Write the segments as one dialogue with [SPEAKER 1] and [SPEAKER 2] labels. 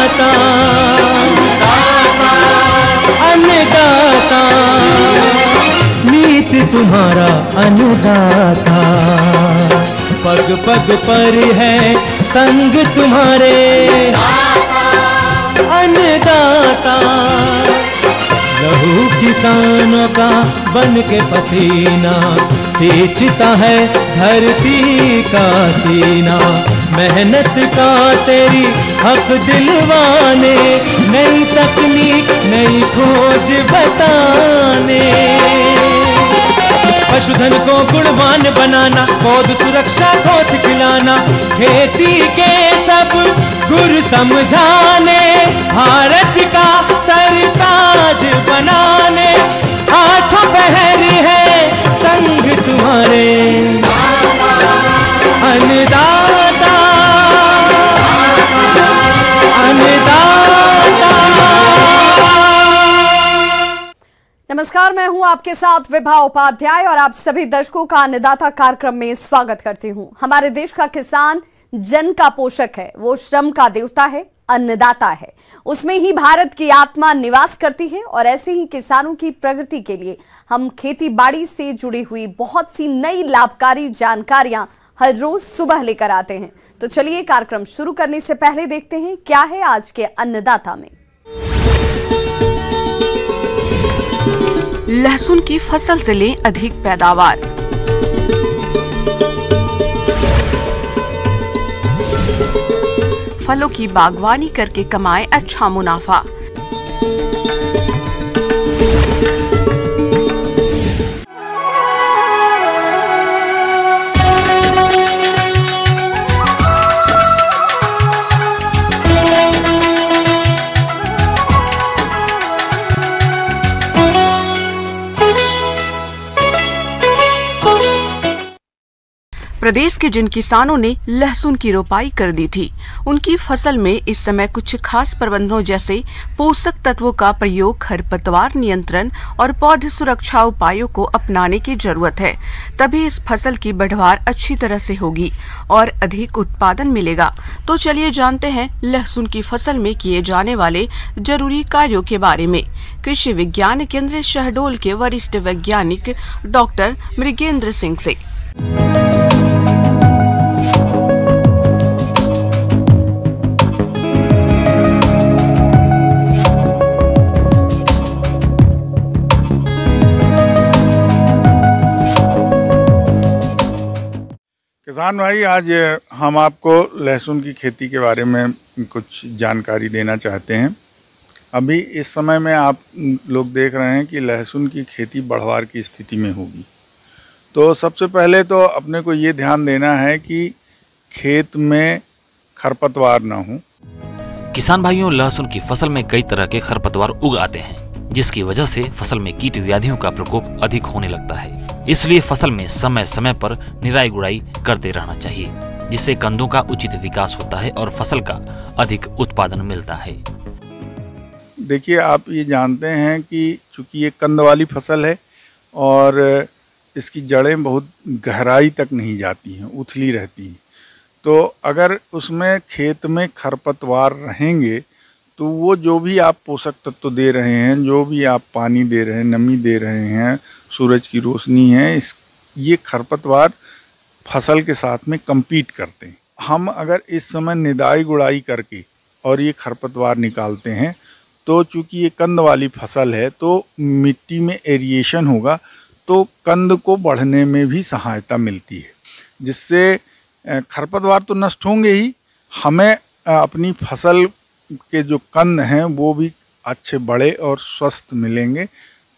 [SPEAKER 1] अन्नदाता, अन्नदाता, नीत तुम्हारा अन्नदाता। पग पग पर है संग तुम्हारे अन्नदाता। लहू किसानों का बन के पसीना सींचता है धरती का सीना। मेहनत का तेरी हक दिलवाने, नई तकनीक नई खोज बताने। पशुधन को गुणवान बनाना, पौध सुरक्षा को सिखलाना, खेती के सब गुर समझाने, भारत का सरताज बनाने। आठों पहर है संग तुम्हारे अन्नदाता, अन्नदाता।
[SPEAKER 2] नमस्कार, मैं हूं आपके साथ विभा उपाध्याय और आप सभी दर्शकों का अन्नदाता कार्यक्रम में स्वागत करती हूं। हमारे देश का किसान जन का पोषक है, वो श्रम का देवता है, अन्नदाता है। उसमें ही भारत की आत्मा निवास करती है और ऐसे ही किसानों की प्रगति के लिए हम खेती बाड़ी से जुड़ी हुई बहुत सी नई लाभकारी जानकारियां हर रोज सुबह लेकर आते हैं। तो चलिए कार्यक्रम शुरू करने से पहले देखते हैं क्या है आज के अन्नदाता में।
[SPEAKER 3] लहसुन की फसल से लें अधिक पैदावार। फलों की बागवानी करके कमाएं अच्छा मुनाफा। प्रदेश के जिन किसानों ने लहसुन की रोपाई कर दी थी, उनकी फसल में इस समय कुछ खास प्रबंधों जैसे पोषक तत्वों का प्रयोग, खरपतवार नियंत्रण और पौध सुरक्षा उपायों को अपनाने की जरूरत है। तभी इस फसल की बढ़वार अच्छी तरह से होगी और अधिक उत्पादन मिलेगा। तो चलिए जानते हैं लहसुन की फसल में किए जाने वाले जरूरी कार्यों के बारे में कृषि विज्ञान केंद्र शहडोल के वरिष्ठ वैज्ञानिक डॉक्टर मृगेंद्र सिंह से।
[SPEAKER 4] किसान भाई, आज हम आपको लहसुन की खेती के बारे में कुछ जानकारी देना चाहते हैं। अभी इस समय में आप लोग देख रहे हैं कि लहसुन की खेती बढ़वार की स्थिति में होगी। तो सबसे पहले तो अपने को ये ध्यान देना है कि खेत में खरपतवार ना हो।
[SPEAKER 5] किसान भाइयों, लहसुन की फसल में कई तरह के खरपतवार उग आते हैं, जिसकी वजह से फसल में कीट व्याधियों का प्रकोप अधिक होने लगता है। इसलिए फसल में समय समय पर निराई गुड़ाई करते रहना चाहिए, जिससे कंदों का उचित विकास होता है और फसल का अधिक उत्पादन मिलता है।
[SPEAKER 4] देखिए, आप ये जानते हैं कि चूंकि ये कंद वाली फसल है और इसकी जड़ें बहुत गहराई तक नहीं जाती हैं, उथली रहती हैं। तो अगर उसमें खेत में खरपतवार रहेंगे तो वो जो भी आप पोषक तत्व दे रहे हैं, जो भी आप पानी दे रहे हैं, नमी दे रहे हैं, सूरज की रोशनी है, ये खरपतवार फसल के साथ में compete करते हैं। हम अगर इस समय निदाई गुड़ाई करके और ये खरपतवार निकालते हैं तो चूंकि ये कंद वाली फसल है तो मिट्टी में एरिएशन होगा, तो कंद को बढ़ने में भी सहायता मिलती है, जिससे खरपतवार तो नष्ट होंगे ही, हमें अपनी फसल के जो कंद हैं वो भी अच्छे बड़े और स्वस्थ मिलेंगे।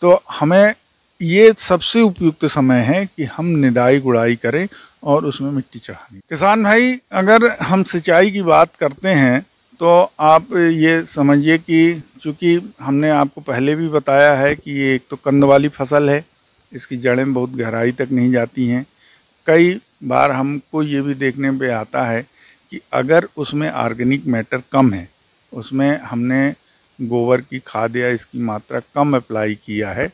[SPEAKER 4] तो हमें ये सबसे उपयुक्त समय है कि हम निदाई गुड़ाई करें और उसमें मिट्टी चढ़ाएं। किसान भाई, अगर हम सिंचाई की बात करते हैं तो आप ये समझिए कि चूँकि हमने आपको पहले भी बताया है कि ये एक तो कंद वाली फसल है, इसकी जड़ें बहुत गहराई तक नहीं जाती हैं। कई बार हमको ये भी देखने पे आता है कि अगर उसमें ऑर्गेनिक मैटर कम है, उसमें हमने गोबर की खाद या इसकी मात्रा कम अप्लाई किया है,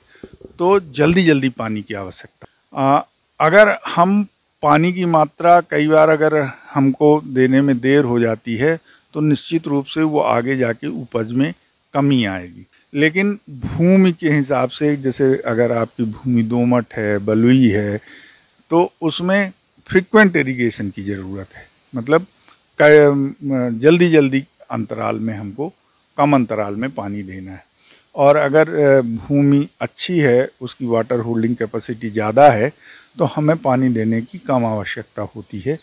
[SPEAKER 4] तो जल्दी जल्दी पानी की आवश्यकता। अगर हम पानी की मात्रा कई बार अगर हमको देने में देर हो जाती है तो निश्चित रूप से वो आगे जाके उपज में कमी आएगी। लेकिन भूमि के हिसाब से, जैसे अगर आपकी भूमि दोमट है, बलुई है, तो उसमें फ्रीक्वेंट इरिगेशन की ज़रूरत है। मतलब जल्दी जल्दी अंतराल में हमको कम अंतराल में पानी देना है। और अगर भूमि अच्छी है, उसकी वाटर होल्डिंग कैपेसिटी ज़्यादा है, तो हमें पानी देने की कम आवश्यकता होती है।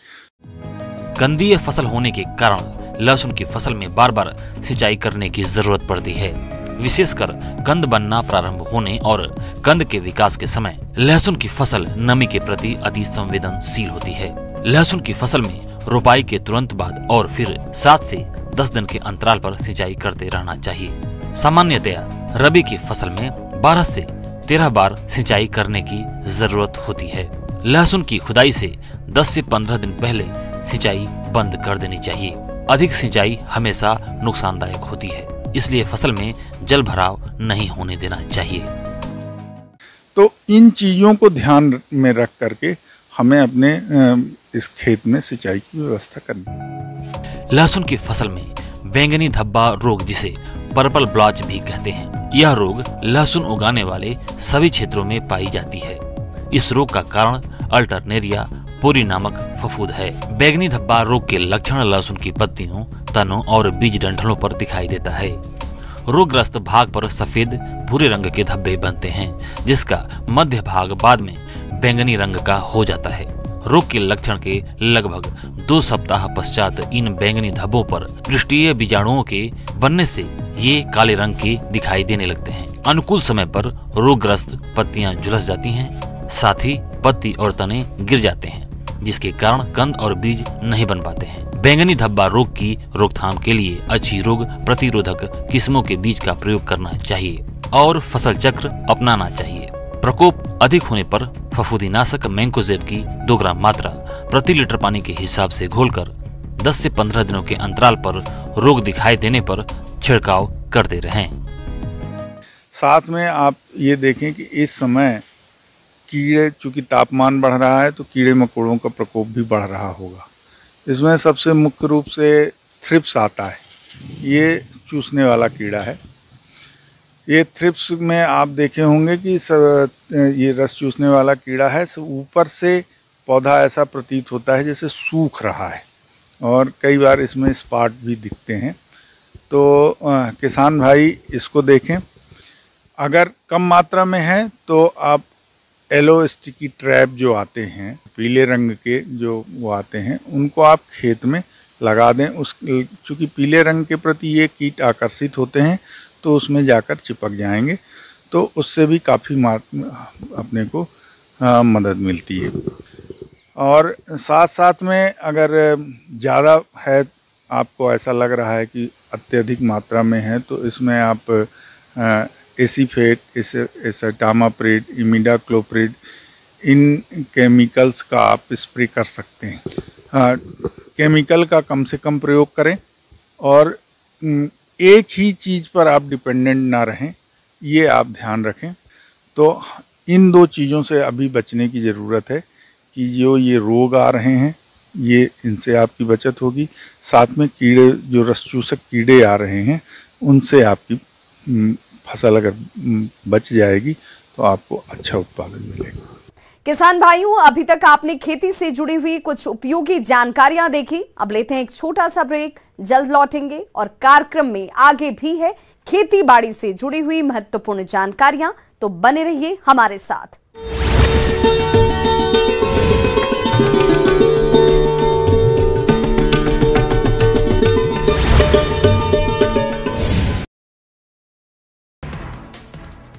[SPEAKER 5] कंदीय फसल होने के कारण लहसुन की फसल में बार बार सिंचाई करने की जरूरत पड़ती है। विशेषकर कंद बनना प्रारंभ होने और कंद के विकास के समय लहसुन की फसल नमी के प्रति अति संवेदनशील होती है। लहसुन की फसल में रोपाई के तुरंत बाद और फिर 7 से 10 दिन के अंतराल पर सिंचाई करते रहना चाहिए। सामान्यतया रबी की फसल में 12 से 13 बार सिंचाई करने की जरूरत होती है। लहसुन की खुदाई से 10 से 15 दिन पहले सिंचाई बंद कर देनी चाहिए। अधिक सिंचाई हमेशा नुकसानदायक होती है, इसलिए फसल में जल भराव नहीं होने देना चाहिए।
[SPEAKER 4] तो इन चीजों को ध्यान में रख करके हमें अपने इस खेत में सिंचाई की व्यवस्था करनी।
[SPEAKER 5] लहसुन की फसल में बैंगनी धब्बा रोग, जिसे पर्पल ब्लॉच भी कहते हैं, यह रोग लहसुन उगाने वाले सभी क्षेत्रों में पाई जाती है। इस रोग का कारण अल्टरनेरिया पोरी नामक फफूंद है। बैंगनी धब्बा रोग के लक्षण लहसुन की पत्तियों, तनों और बीज डंठलों पर दिखाई देता है। रोगग्रस्त भाग पर सफेद भूरे रंग के धब्बे बनते हैं, जिसका मध्य भाग बाद में बैंगनी रंग का हो जाता है। रोग के लक्षण के लगभग 2 सप्ताह पश्चात इन बैंगनी धब्बों पर पृष्ठीय बीजाणुओं के बनने से ये काले रंग के दिखाई देने लगते हैं। अनुकूल समय पर रोगग्रस्त पत्तियां झुलस जाती हैं, साथ ही पत्ती और तने गिर जाते हैं, जिसके कारण कंद और बीज नहीं बन पाते हैं। बैंगनी धब्बा रोग की रोकथाम के लिए अच्छी रोग प्रतिरोधक किस्मों के बीज का प्रयोग करना चाहिए और फसल चक्र अपनाना चाहिए। प्रकोप अधिक होने पर फफूंदीनाशक मैंकोजेब की 2 ग्राम मात्रा प्रति लीटर पानी के हिसाब से घोलकर 10 से 15 दिनों के अंतराल पर रोग दिखाई देने पर छिड़काव करते रहें।
[SPEAKER 4] साथ में आप ये देखें कि इस समय कीड़े, चूंकि तापमान बढ़ रहा है तो कीड़े मकोड़ों का प्रकोप भी बढ़ रहा होगा। इसमें सबसे मुख्य रूप से थ्रिप्स आता है। ये चूसने वाला कीड़ा है। ये थ्रिप्स में आप देखे होंगे कि ये रस चूसने वाला कीड़ा है। ऊपर से पौधा ऐसा प्रतीत होता है जैसे सूख रहा है, और कई बार इसमें स्पॉट भी दिखते हैं। तो किसान भाई इसको देखें। अगर कम मात्रा में है तो आप येलो स्टिकी ट्रैप जो आते हैं, पीले रंग के जो वो आते हैं, उनको आप खेत में लगा दें। चूँकि पीले रंग के प्रति ये कीट आकर्षित होते हैं, तो उसमें जाकर चिपक जाएंगे, तो उससे भी काफ़ी अपने को मदद मिलती है। और साथ साथ में अगर ज़्यादा है, आपको ऐसा लग रहा है कि अत्यधिक मात्रा में है, तो इसमें आप एसीफेट, एसिटामाप्रिड, इमिडाक्लोप्रिड, इन केमिकल्स का आप स्प्रे कर सकते हैं। केमिकल का कम से कम प्रयोग करें और एक ही चीज़ पर आप डिपेंडेंट ना रहें, ये आप ध्यान रखें। तो इन 2 चीज़ों से अभी बचने की ज़रूरत है कि जो ये रोग आ रहे हैं, ये इनसे आपकी बचत होगी। साथ में कीड़े, जो रसचूसक कीड़े आ रहे हैं, उनसे आपकी फसल अगर बच जाएगी तो आपको अच्छा उत्पादन मिलेगा।
[SPEAKER 2] किसान भाइयों, अभी तक आपने खेती से जुड़ी हुई कुछ उपयोगी जानकारियां देखी। अब लेते हैं एक छोटा सा ब्रेक, जल्द लौटेंगे और कार्यक्रम में आगे भी है खेती बाड़ी से जुड़ी हुई महत्वपूर्ण जानकारियां, तो बने रहिए हमारे साथ।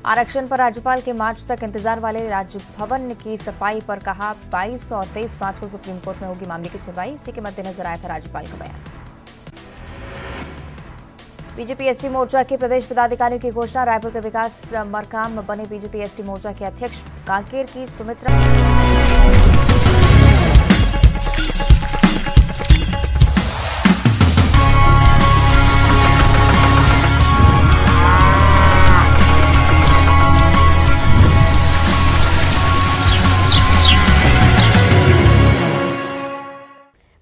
[SPEAKER 6] आरक्षण पर राज्यपाल के मार्च तक इंतजार वाले राजभवन की सफाई पर कहा 22 और 23 मार्च को सुप्रीम कोर्ट में होगी मामले की सुनवाई। इसी के मद्देनजर आया था राज्यपाल का बयान। बीजेपी एसटी मोर्चा के प्रदेश पदाधिकारियों की घोषणा। रायपुर के विकास मरकाम बने बीजेपी एसटी मोर्चा के अध्यक्ष। कांकेर की सुमित्रा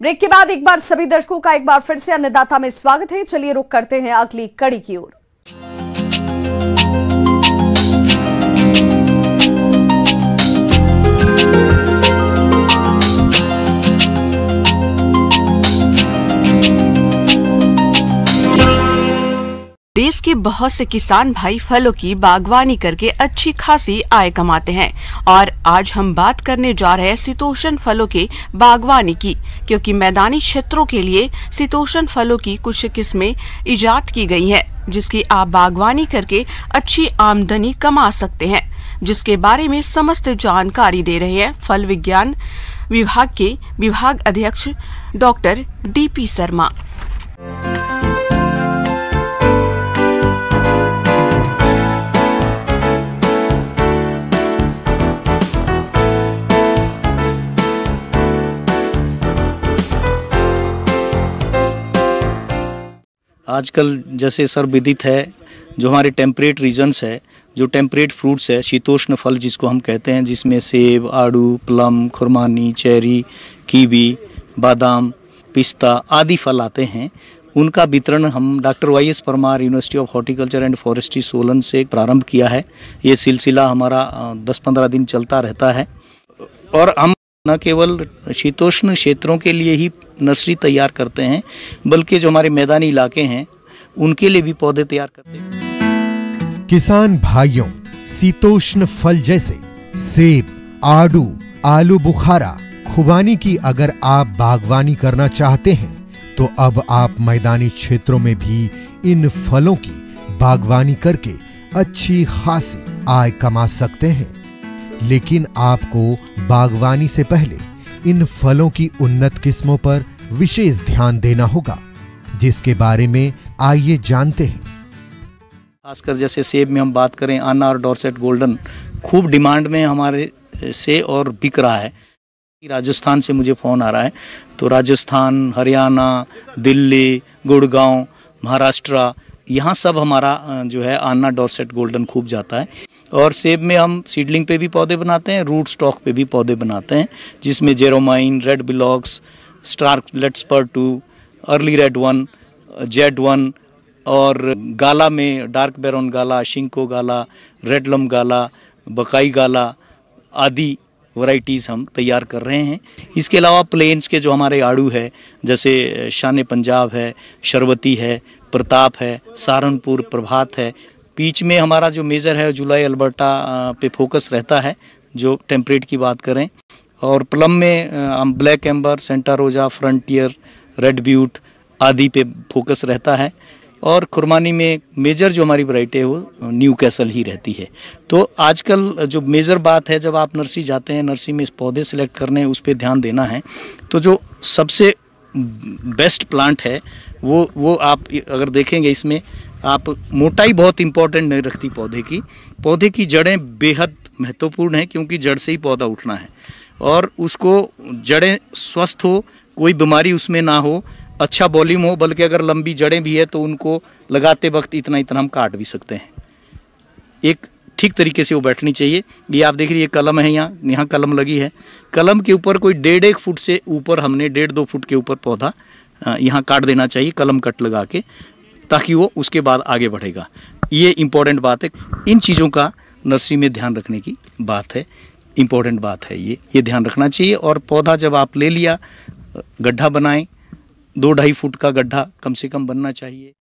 [SPEAKER 2] ब्रेक के बाद एक बार सभी दर्शकों का एक बार फिर से अन्नदाता में स्वागत है। चलिए रुक करते हैं अगली कड़ी की ओर।
[SPEAKER 3] देश के बहुत से किसान भाई फलों की बागवानी करके अच्छी खासी आय कमाते हैं और आज हम बात करने जा रहे हैं शीतोष्ण फलों के बागवानी की, क्योंकि मैदानी क्षेत्रों के लिए शीतोष्ण फलों की कुछ किस्में इजाद की गई हैं, जिसकी आप बागवानी करके अच्छी आमदनी कमा सकते हैं, जिसके बारे में समस्त जानकारी दे रहे हैं फल विज्ञान विभाग के विभाग अध्यक्ष डॉक्टर DP शर्मा।
[SPEAKER 7] आजकल जैसे सर्वविदित है, जो हमारे टेम्परेट रीजन्स है, जो टेम्परेट फ्रूट्स है, शीतोष्ण फल जिसको हम कहते हैं, जिसमें सेब, आड़ू, प्लम, खुरमानी, चेरी, कीवी, बादाम, पिस्ता आदि फल आते हैं, उनका वितरण हम doctor YS Parmar university of horticulture and forestry Solan से प्रारंभ किया है। ये सिलसिला हमारा 10-15 दिन चलता रहता है और हम न केवल शीतोष्ण क्षेत्रों के लिए ही नर्सरी तैयार करते हैं, बल्कि जो हमारे मैदानी इलाके हैं उनके लिए भी पौधे तैयार करते हैं।
[SPEAKER 8] किसान भाइयों, शीतोष्ण फल जैसे सेब, आड़ू, आलू बुखारा, खुबानी की अगर आप बागवानी करना चाहते हैं तो अब आप मैदानी क्षेत्रों में भी इन फलों की बागवानी करके अच्छी खासी आय कमा सकते हैं। लेकिन आपको बागवानी से पहले इन फलों की उन्नत किस्मों पर विशेष ध्यान देना होगा, जिसके बारे में आइए जानते हैं।
[SPEAKER 7] खासकर जैसे सेब में हम बात करें, आना और डॉर्सेट गोल्डन खूब डिमांड में हमारे से और बिक रहा है। राजस्थान से मुझे फ़ोन आ रहा है, तो राजस्थान, हरियाणा, दिल्ली, गुड़गांव, महाराष्ट्र, यहाँ सब हमारा जो है आना डॉर्सेट गोल्डन खूब जाता है। और सेब में हम सीडलिंग पे भी पौधे बनाते हैं, रूट स्टॉक पे भी पौधे बनाते हैं, जिसमें Jeromine, Red Velox, Scarlet Spur 2, Early Red 1, Z 1 और गाला में Dark Baron Gala, Shinko Gala, Redlum Gala, Buckeye Gala आदि वैरायटीज़ हम तैयार कर रहे हैं। इसके अलावा प्लेन्स के जो हमारे आड़ू है, जैसे शान पंजाब है, शरबती है, प्रताप है, सहारनपुर प्रभात है। बीच में हमारा जो मेजर है जुलाई अल्बर्टा पे फोकस रहता है, जो टेम्परेट की बात करें। और प्लम में हम ब्लैक एम्बर, सेंटा रोजा, फ्रंटियर, रेड ब्यूट आदि पे फोकस रहता है। और खुरमानी में मेजर जो हमारी वैरायटी है वो न्यू कैसल ही रहती है। तो आजकल जो मेजर बात है, जब आप नर्सरी जाते हैं, नर्सरी में पौधे सिलेक्ट करने हैं, उस पर ध्यान देना है। तो जो सबसे बेस्ट प्लांट है वो आप अगर देखेंगे, इसमें आप मोटाई बहुत इंपॉर्टेंट नहीं रखती पौधे की जड़ें बेहद महत्वपूर्ण है, क्योंकि जड़ से ही पौधा उठना है और उसको जड़ें स्वस्थ हो, कोई बीमारी उसमें ना हो, अच्छा वॉल्यूम हो, बल्कि अगर लंबी जड़ें भी है तो उनको लगाते वक्त इतना हम काट भी सकते हैं। एक ठीक तरीके से वो बैठनी चाहिए। ये आप देख रही है कलम है, यहाँ कलम लगी है, कलम के ऊपर कोई 1.5 फुट से ऊपर हमने 1.5-2 फुट के ऊपर पौधा यहाँ काट देना चाहिए, कलम कट लगा के, ताकि वो उसके बाद आगे बढ़ेगा। ये इम्पोर्टेंट बात है। इन चीज़ों का नर्सरी में ध्यान रखने की बात है, इम्पोर्टेंट बात है ये ध्यान रखना चाहिए। और पौधा जब आप ले लिया, गड्ढा बनाएं, 2-2.5 फुट का गड्ढा कम से कम बनना चाहिए।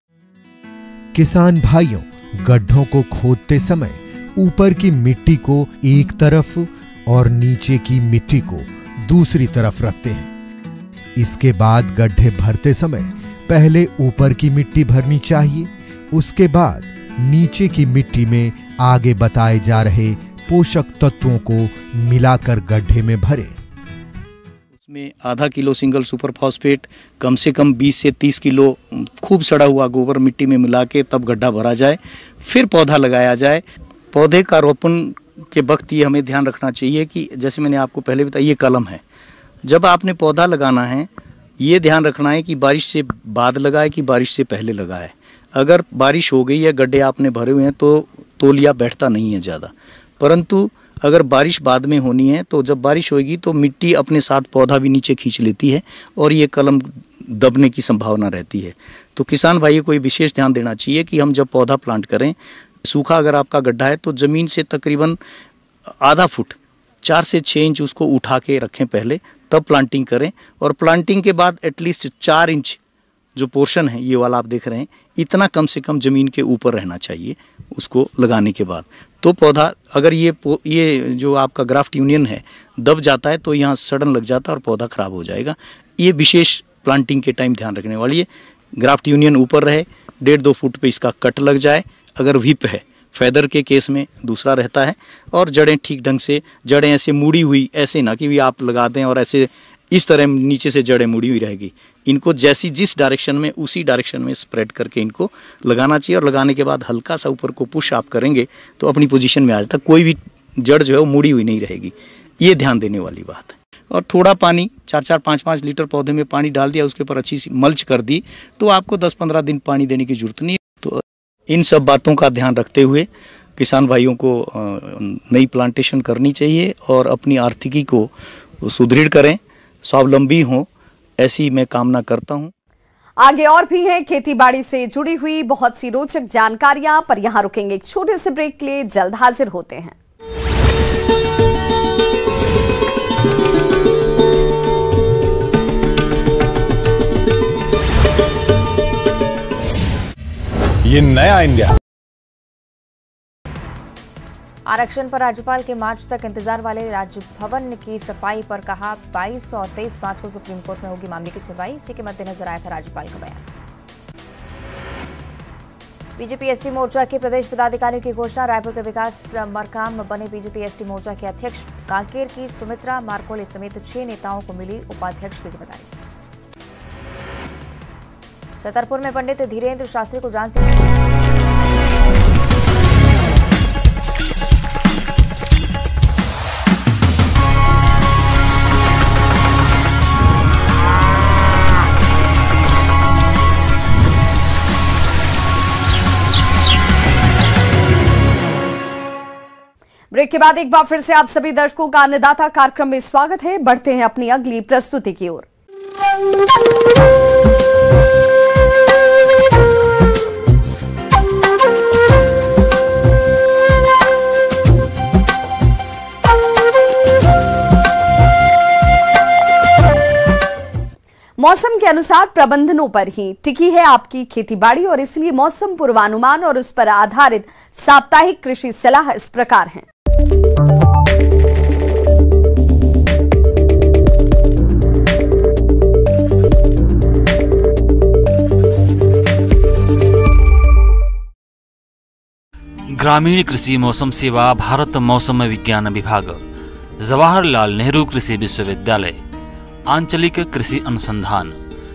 [SPEAKER 8] किसान भाइयों, गड्ढों को खोदते समय ऊपर की मिट्टी को एक तरफ और नीचे की मिट्टी को दूसरी तरफ रखते हैं। इसके बाद गड्ढे भरते समय पहले ऊपर की मिट्टी भरनी चाहिए, उसके बाद नीचे की मिट्टी में आगे बताए जा रहे पोषक तत्वों को मिलाकर गड्ढे में भरें।
[SPEAKER 7] उसमें आधा किलो सिंगल सुपर फॉस्फेट, कम से कम 20 से 30 किलो खूब सड़ा हुआ गोबर मिट्टी में मिला के तब गड्ढा भरा जाए, फिर पौधा लगाया जाए। पौधे का रोपण के वक्त ये हमें ध्यान रखना चाहिए कि जैसे मैंने आपको पहले बताया, ये कलम है, जब आपने पौधा लगाना है ये ध्यान रखना है कि बारिश से बाद लगाए कि बारिश से पहले लगाए। अगर बारिश हो गई है, गड्ढे आपने भरे हुए हैं, तो तौलिया बैठता नहीं है ज़्यादा, परंतु अगर बारिश बाद में होनी है तो जब बारिश होगी तो मिट्टी अपने साथ पौधा भी नीचे खींच लेती है और ये कलम दबने की संभावना रहती है। तो किसान भाइयों को ये विशेष ध्यान देना चाहिए कि हम जब पौधा प्लांट करें, सूखा अगर आपका गड्ढा है तो ज़मीन से तकरीबन आधा फुट 4 से 6 इंच उसको उठा के रखें पहले, तब प्लांटिंग करें। और प्लांटिंग के बाद एटलीस्ट 4 इंच जो पोर्शन है ये वाला आप देख रहे हैं, इतना कम से कम ज़मीन के ऊपर रहना चाहिए उसको लगाने के बाद। तो पौधा अगर ये जो आपका ग्राफ्ट यूनियन है दब जाता है तो यहाँ सड़न लग जाता है और पौधा खराब हो जाएगा। ये विशेष प्लांटिंग के टाइम ध्यान रखने वाली है। ग्राफ्ट यूनियन ऊपर रहे, 1.5-2 फुट पे इसका कट लग जाए। अगर विप है, फेदर के केस में दूसरा रहता है। और जड़ें ठीक ढंग से, जड़ें ऐसे मुड़ी हुई, ऐसे ना कि भी आप लगा दें और ऐसे इस तरह नीचे से जड़ें मुड़ी हुई रहेगी। इनको जैसी जिस डायरेक्शन में उसी डायरेक्शन में स्प्रेड करके इनको लगाना चाहिए। और लगाने के बाद हल्का सा ऊपर को पुश आप करेंगे तो अपनी पोजीशन में आ जाता, कोई भी जड़ जो है वो मुड़ी हुई नहीं रहेगी। ये ध्यान देने वाली बात है। और थोड़ा पानी 4-4, 5-5 लीटर पौधे में पानी डाल दिया, उसके ऊपर अच्छी सी मल्च कर दी, तो आपको 10-15 दिन पानी देने की जरूरत नहीं है। तो इन सब बातों का ध्यान रखते हुए किसान भाइयों को नई प्लांटेशन करनी चाहिए और अपनी आर्थिकी को सुदृढ़ करें, स्वावलंबी हों, ऐसी मैं कामना करता हूं।
[SPEAKER 2] आगे और भी हैं खेतीबाड़ी से जुड़ी हुई बहुत सी रोचक जानकारियां, पर यहां रुकेंगे एक छोटे से ब्रेक के लिए, जल्द हाजिर होते हैं।
[SPEAKER 9] ये नया इंडिया।
[SPEAKER 6] आरक्षण पर राज्यपाल के मार्च तक इंतजार वाले राजभवन की सफाई पर कहा 22 और 23 मार्च को सुप्रीम कोर्ट में होगी मामले की सुनवाई। इसी के मद्देनजर आया था राज्यपाल का बयान। बीजेपी एसटी मोर्चा के प्रदेश पदाधिकारियों की घोषणा। रायपुर के विकास मरकाम बने बीजेपी एसटी मोर्चा के अध्यक्ष। कांकेर की सुमित्रा मारकोले समेत 6 नेताओं को मिली उपाध्यक्ष की जिम्मेदारी। छतरपुर में पंडित धीरेन्द्र शास्त्री को जान से
[SPEAKER 2] ब्रेक के बाद एक बार फिर से आप सभी दर्शकों का अन्नदाता कार्यक्रम में स्वागत है। बढ़ते हैं अपनी अगली प्रस्तुति की ओर। मौसम के अनुसार प्रबंधनों पर ही टिकी है आपकी खेतीबाड़ी, और इसलिए मौसम पूर्वानुमान और उस पर आधारित साप्ताहिक कृषि सलाह इस प्रकार है।
[SPEAKER 5] ग्रामीण कृषि मौसम सेवा, भारत मौसम विज्ञान विभाग, जवाहरलाल नेहरू कृषि विश्वविद्यालय, आंचलिक कृषि अनुसंधान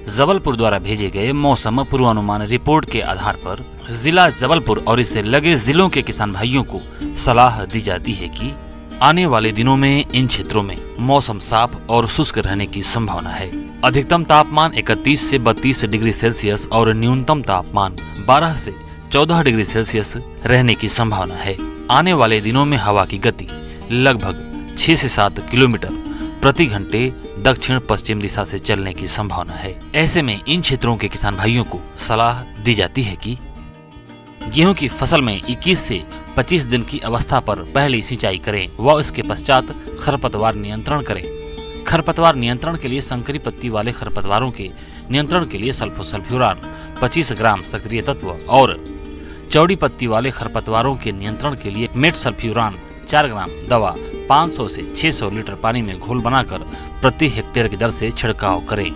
[SPEAKER 5] जबलपुर द्वारा भेजे गए मौसम पूर्वानुमान रिपोर्ट के आधार पर जिला जबलपुर और इससे लगे जिलों के किसान भाइयों को सलाह दी जाती है कि आने वाले दिनों में इन क्षेत्रों में मौसम साफ और शुष्क रहने की संभावना है। अधिकतम तापमान 31 से 32 डिग्री सेल्सियस और न्यूनतम तापमान 12 से 14 डिग्री सेल्सियस रहने की संभावना है। आने वाले दिनों में हवा की गति लगभग 6 से 7 किलोमीटर प्रति घंटे दक्षिण पश्चिम दिशा से चलने की संभावना है। ऐसे में इन क्षेत्रों के किसान भाइयों को सलाह दी जाती है कि गेहूं की फसल में 21 से 25 दिन की अवस्था पर पहली सिंचाई करें व इसके पश्चात खरपतवार नियंत्रण करें। खरपतवार नियंत्रण के लिए संकरी पत्ती वाले खरपतवारों के नियंत्रण के लिए सल्फोसल्फ्यूरान 25 ग्राम सक्रिय तत्व और चौड़ी पत्ती वाले खरपतवारों के नियंत्रण के लिए मेटसल्फ्यूरान 4 ग्राम दवा 500 से 600 लीटर पानी में घोल बनाकर प्रति हेक्टेयर की दर से छिड़काव करें।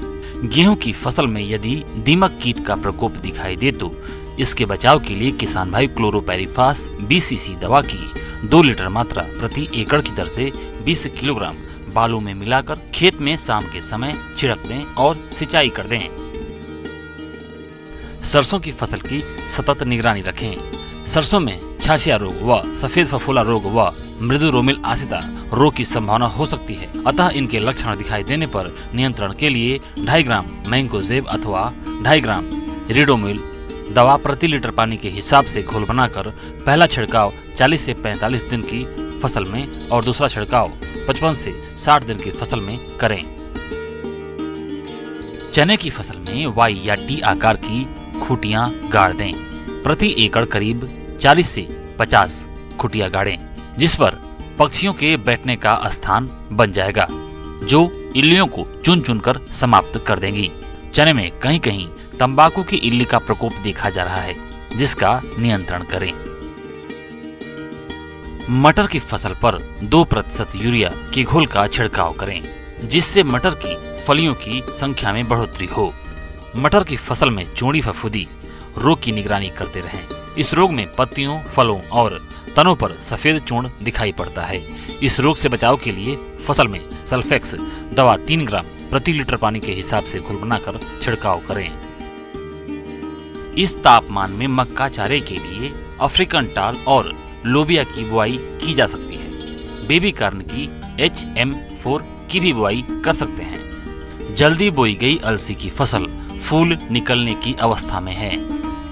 [SPEAKER 5] गेहूं की फसल में यदि दीमक कीट का प्रकोप दिखाई दे तो इसके बचाव के लिए किसान भाई क्लोरोपैरिफास 20 सीसी दवा की 2 लीटर मात्रा प्रति एकड़ की दर से 20 किलोग्राम बालू में मिलाकर खेत में शाम के समय छिड़क दें और सिंचाई कर दें। सरसों की फसल की सतत निगरानी रखें। सरसों में छाछिया रोग व सफेद फफूला रोग व मृदु रोमिल आसिता रोग की संभावना हो सकती है, अतः इनके लक्षण दिखाई देने पर नियंत्रण के लिए 2.5 ग्राम मैंकोजेब अथवा 2.5 ग्राम रिडोमिल दवा प्रति लीटर पानी के हिसाब से घोल बनाकर पहला छिड़काव 40 से 45 दिन की फसल में और दूसरा छिड़काव 55 से 60 दिन की फसल में करें। चने की फसल में वाई या टी आकार की खूंटियां गाड़ दें। प्रति एकड़ करीब 40 से 50 खूंटियां गाड़ें, जिस पर पक्षियों के बैठने का स्थान बन जाएगा, जो इल्लियों को चुन चुन कर समाप्त कर देंगी। चने में कहीं कहीं तंबाकू की इल्ली का प्रकोप देखा जा रहा है, जिसका नियंत्रण करें। मटर की फसल पर 2% यूरिया के घोल का छिड़काव करें, जिससे मटर की फलियों की संख्या में बढ़ोतरी हो। मटर की फसल में चौड़ी फफूंदी रोग की निगरानी करते रहें। इस रोग में पत्तियों, फलों और तनों पर सफेद चूर्ण दिखाई पड़ता है। इस रोग से बचाव के लिए फसल में सल्फेक्स दवा 3 ग्राम प्रति लीटर पानी के हिसाब से घोल बनाकर छिड़काव करें। इस तापमान में मक्का चारे के लिए अफ्रीकन टाल और लोबिया की बुआई की जा सकती है। बेबी कॉर्न की HM4 की भी बुआई कर सकते हैं। जल्दी बोई गई अलसी की फसल फूल निकलने की अवस्था में है।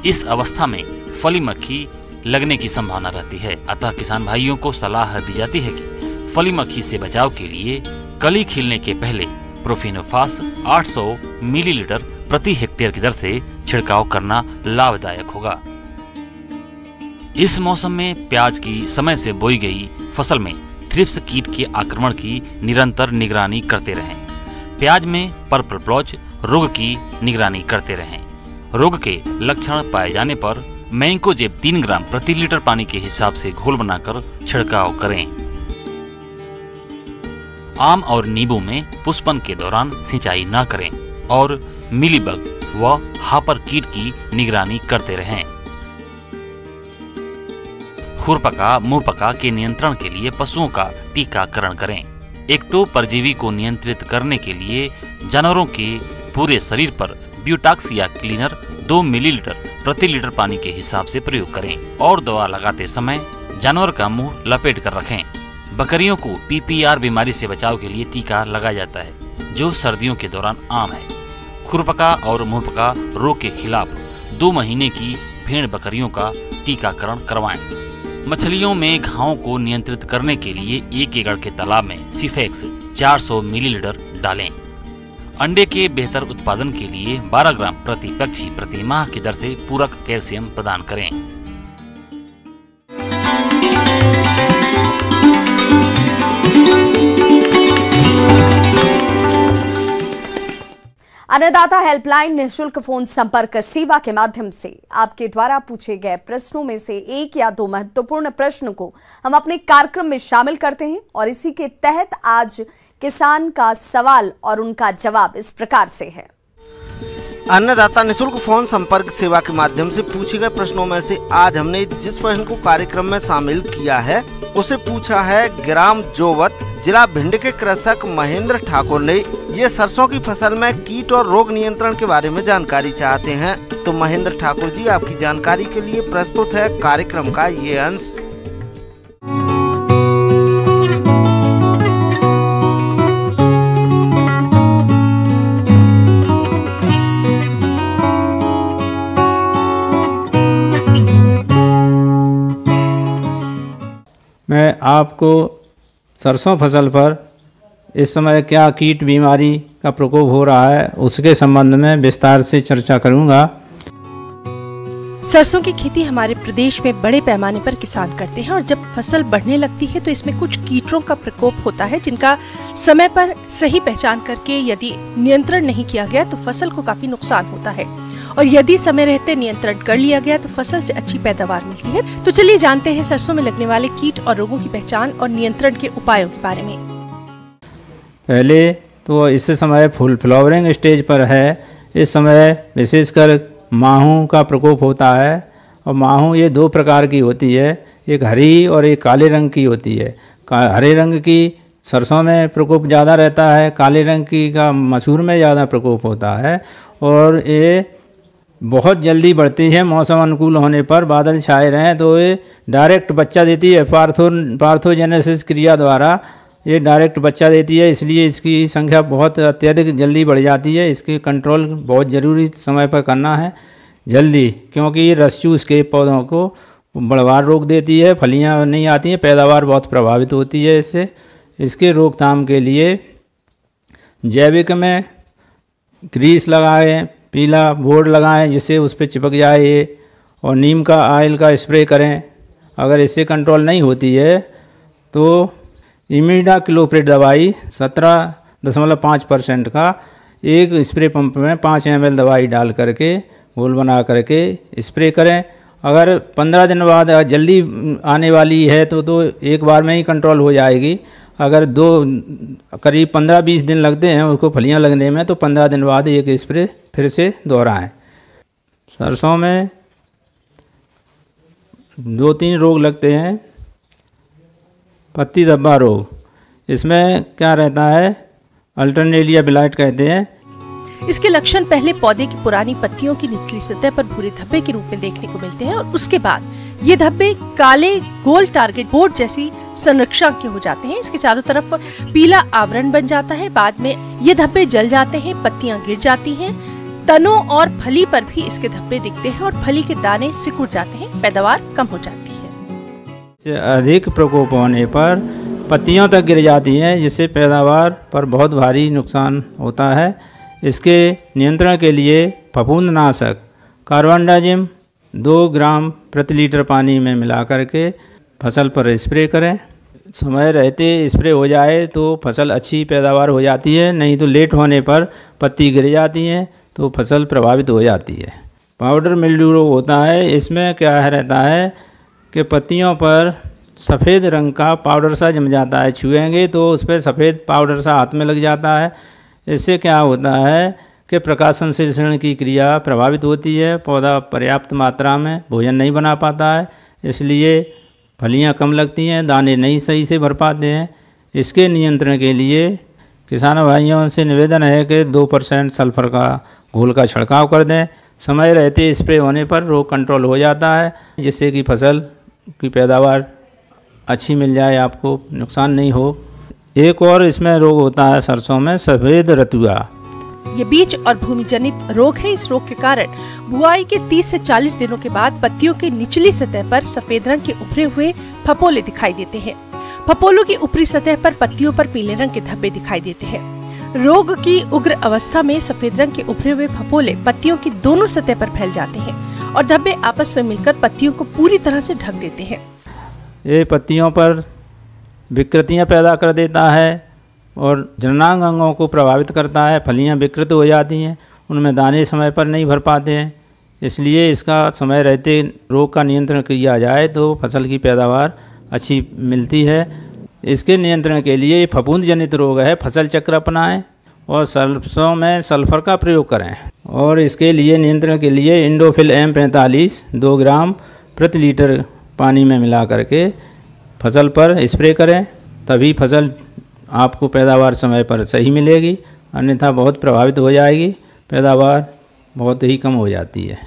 [SPEAKER 5] इस अवस्था में फली मक्खी लगने की संभावना रहती है, अतः किसान भाइयों को सलाह दी जाती है कि फली मक्खी से बचाव के लिए कली खिलने के पहले प्रोफिनोफास 800 मिलीलीटर प्रति हेक्टेयर की दर से छिड़काव करना लाभदायक होगा। इस मौसम में प्याज की समय से बोई गई फसल में थ्रिप्स कीट के आक्रमण की निरंतर निगरानी करते रहें। प्याज में पर्पल ब्लॉच रोग की निगरानी करते रहें। रोग के लक्षण पाए जाने पर मैंकोजेब 3 ग्राम प्रति लीटर पानी के हिसाब से घोल बनाकर छिड़काव करें। आम और नींबू में पुष्पन के दौरान सिंचाई न करें और मिलीबग व हापर कीट की निगरानी करते रहें। खुरपका मुंहपका के नियंत्रण के लिए पशुओं का टीकाकरण करें। एक्टो परजीवी को नियंत्रित करने के लिए जानवरों के पूरे शरीर पर ब्यूटाक्स या क्लीनर 2 मिलीलीटर प्रति लीटर पानी के हिसाब से प्रयोग करें और दवा लगाते समय जानवर का मुंह लपेट कर रखें। बकरियों को PPR बीमारी से बचाव के लिए टीका लगाया जाता है, जो सर्दियों के दौरान आम है। खुरपका और मुंहपका रोग के खिलाफ 2 महीने की भेड़ बकरियों का टीकाकरण करवाएं। मछलियों में घावों को नियंत्रित करने के लिए 1 एकड़ के तालाब में सिफेक्स 400 मिलीलीटर डालें। अंडे के बेहतर उत्पादन के लिए 12 ग्राम प्रति पक्षी प्रति माह की दर से पूरक कैल्शियम प्रदान करें।
[SPEAKER 2] अन्नदाता हेल्पलाइन निःशुल्क फोन संपर्क सेवा के माध्यम से आपके द्वारा पूछे गए प्रश्नों में से 1 या 2 महत्वपूर्ण प्रश्न को हम अपने कार्यक्रम में शामिल करते हैं और इसी के तहत आज किसान का सवाल और उनका जवाब इस प्रकार से है।
[SPEAKER 10] अन्नदाता निःशुल्क फोन संपर्क सेवा के माध्यम से पूछे गए प्रश्नों में से आज हमने जिस प्रश्न को कार्यक्रम में शामिल किया है उसे पूछा है ग्राम जोवत, जिला भिंड के कृषक महेंद्र ठाकुर ने। ये सरसों की फसल में कीट और रोग नियंत्रण के बारे में जानकारी चाहते हैं। तो महेंद्र ठाकुर जी, आपकी जानकारी के लिए प्रस्तुत है कार्यक्रम का ये अंश।
[SPEAKER 11] मैं आपको सरसों फसल पर इस समय क्या कीट बीमारी का प्रकोप हो रहा है उसके संबंध में विस्तार से चर्चा करूंगा।
[SPEAKER 12] सरसों की खेती हमारे प्रदेश में बड़े पैमाने पर किसान करते हैं और जब फसल बढ़ने लगती है तो इसमें कुछ कीटों का प्रकोप होता है, जिनका समय पर सही पहचान करके यदि नियंत्रण नहीं किया गया तो फसल को काफी नुकसान होता है और यदि समय रहते नियंत्रण कर लिया गया तो फसल से अच्छी पैदावार मिलती है। तो चलिए जानते हैं सरसों में लगने वाले कीट और रोगों की पहचान और नियंत्रण के उपायों के बारे में।
[SPEAKER 11] पहले तो इस समय फुल फ्लावरिंग स्टेज पर है। इस समय विशेषकर माहू का प्रकोप होता है और माहू ये 2 प्रकार की होती है, एक हरी और एक काले रंग की होती है। हरे रंग की सरसों में प्रकोप ज़्यादा रहता है, काले रंग की का मसूर में ज़्यादा प्रकोप होता है और ये बहुत जल्दी बढ़ती है। मौसम अनुकूल होने पर बादल छाए रहें तो ये डायरेक्ट बच्चा देती है, पार्थोजेनेसिस क्रिया द्वारा ये डायरेक्ट बच्चा देती है, इसलिए इसकी संख्या बहुत अत्यधिक जल्दी बढ़ जाती है। इसकी कंट्रोल बहुत ज़रूरी समय पर करना है जल्दी, क्योंकि ये रस चूस के पौधों को बढ़वार रोक देती है, फलियां नहीं आती हैं, पैदावार बहुत प्रभावित होती है इससे। इसके रोकथाम के लिए जैविक में ग्रीस लगाएं, पीला बोर्ड लगाएं जिससे उस पर चिपक जाए ये, और नीम का ऑयल का स्प्रे करें। अगर इससे कंट्रोल नहीं होती है तो इमिडाक्लोप्रिड दवाई 17.5% का एक स्प्रे पंप में 5 ml दवाई डाल करके घोल बना करके स्प्रे करें। अगर 15 दिन बाद जल्दी आने वाली है तो एक बार में ही कंट्रोल हो जाएगी। अगर करीब 15-20 दिन लगते हैं उसको फलियां लगने में, तो 15 दिन बाद एक स्प्रे फिर से दोहराएं। सरसों में 2-3 रोग लगते हैं। पत्ती धब्बा रोग, इसमें क्या रहता है, अल्टरनेरिया ब्लाइट कहते हैं।
[SPEAKER 12] इसके लक्षण पहले पौधे की पुरानी पत्तियों की निचली सतह पर भूरे धब्बे के रूप में देखने को मिलते हैं और उसके बाद ये धब्बे काले गोल टारगेट बोर्ड जैसी संरचना के हो जाते हैं। इसके चारों तरफ पीला आवरण बन जाता है। बाद में ये धब्बे जल जाते हैं, पत्तियां गिर जाती हैं, तनों और फली पर भी इसके धब्बे दिखते हैं और फली के दाने सिकुड़ जाते हैं, पैदावार कम हो जाती है।
[SPEAKER 11] अधिक प्रकोप होने पर पत्तियों तक गिर जाती हैं, जिससे पैदावार पर बहुत भारी नुकसान होता है। इसके नियंत्रण के लिए फफूंदनाशक कार्बनडाजिम 2 ग्राम प्रति लीटर पानी में मिला करके फसल पर स्प्रे करें। समय रहते स्प्रे हो जाए तो फसल अच्छी पैदावार हो जाती है, नहीं तो लेट होने पर पत्ती गिर जाती हैं तो फसल प्रभावित हो जाती है। पाउडर मिल्ड्यू रोग होता है। इसमें क्या रहता है कि पत्तियों पर सफ़ेद रंग का पाउडर सा जम जाता है, छुएंगे तो उस पर सफ़ेद पाउडर सा हाथ में लग जाता है। इससे क्या होता है कि प्रकाश संश्लेषण की क्रिया प्रभावित होती है, पौधा पर्याप्त मात्रा में भोजन नहीं बना पाता है, इसलिए फलियां कम लगती हैं, दाने नहीं सही से भर पाते हैं। इसके नियंत्रण के लिए किसान भाइयों से निवेदन है कि 2% सल्फर का घोल का छिड़काव कर दें। समय रहते स्प्रे होने पर रोग कंट्रोल हो जाता है, जिससे कि फसल की पैदावार अच्छी मिल जाए, आपको नुकसान नहीं हो। एक और इसमें रोग होता है सरसों में, सफ़ेद रतुआ।
[SPEAKER 12] ये बीज और भूमि जनित रोग है। इस रोग के कारण बुआई के 30 से 40 दिनों के बाद पत्तियों के निचली सतह पर सफेद रंग के उभरे हुए फपोले दिखाई देते हैं। फपोलों की ऊपरी सतह पर पत्तियों पर पीले रंग के धब्बे दिखाई देते हैं। रोग की उग्र अवस्था में सफेद रंग के उभरे हुए फपोले पत्तियों की दोनों सतह पर फैल जाते हैं और धब्बे आपस में मिलकर पत्तियों को पूरी तरह से ढक देते हैं।
[SPEAKER 11] ये पत्तियों पर विकृतियां पैदा कर देता है और जननांग अंगों को प्रभावित करता है। फलियां विकृत हो जाती हैं, उनमें दाने समय पर नहीं भर पाते हैं। इसलिए इसका समय रहते रोग का नियंत्रण किया जाए तो फसल की पैदावार अच्छी मिलती है। इसके नियंत्रण के लिए फफूंद जनित रोग है, फसल चक्र अपनाएं और सरसों में सल्फर का प्रयोग करें। और इसके लिए नियंत्रण के लिए इंडोफिल M45 2 ग्राम प्रति लीटर पानी में मिला करके फसल पर स्प्रे करें, तभी फसल आपको पैदावार समय पर सही मिलेगी, अन्यथा बहुत प्रभावित हो जाएगी, पैदावार बहुत ही कम हो जाती है।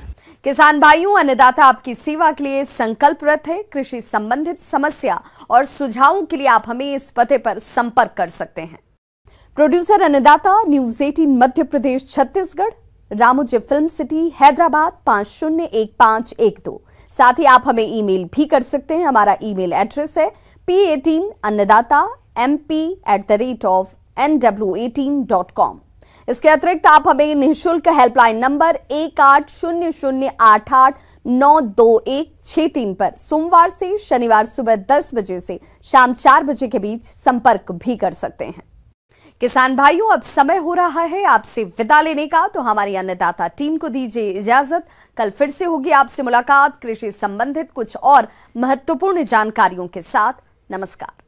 [SPEAKER 2] किसान भाइयों, अन्नदाता आपकी सेवा के लिए संकल्परत है। कृषि संबंधित समस्या और सुझावों के लिए आप हमें इस पते पर संपर्क कर सकते हैं। प्रोड्यूसर अन्नदाता, news 18 Madhya Pradesh Chhattisgarh, Ramoji film city, Hyderabad 501512। साथ ही आप हमें ईमेल भी कर सकते हैं। हमारा ईमेल एड्रेस है p18annadatamp@nw18.com। इसके अतिरिक्त आप हमें निःशुल्क हेल्पलाइन नंबर 180088922163 पर सोमवार से शनिवार सुबह 10 बजे से शाम 4 बजे के बीच संपर्क भी कर सकते हैं। किसान भाइयों, अब समय हो रहा है आपसे विदा लेने का, तो हमारी अन्नदाता टीम को दीजिए इजाजत। कल फिर से होगी आपसे मुलाकात कृषि संबंधित कुछ और महत्वपूर्ण जानकारियों के साथ। नमस्कार।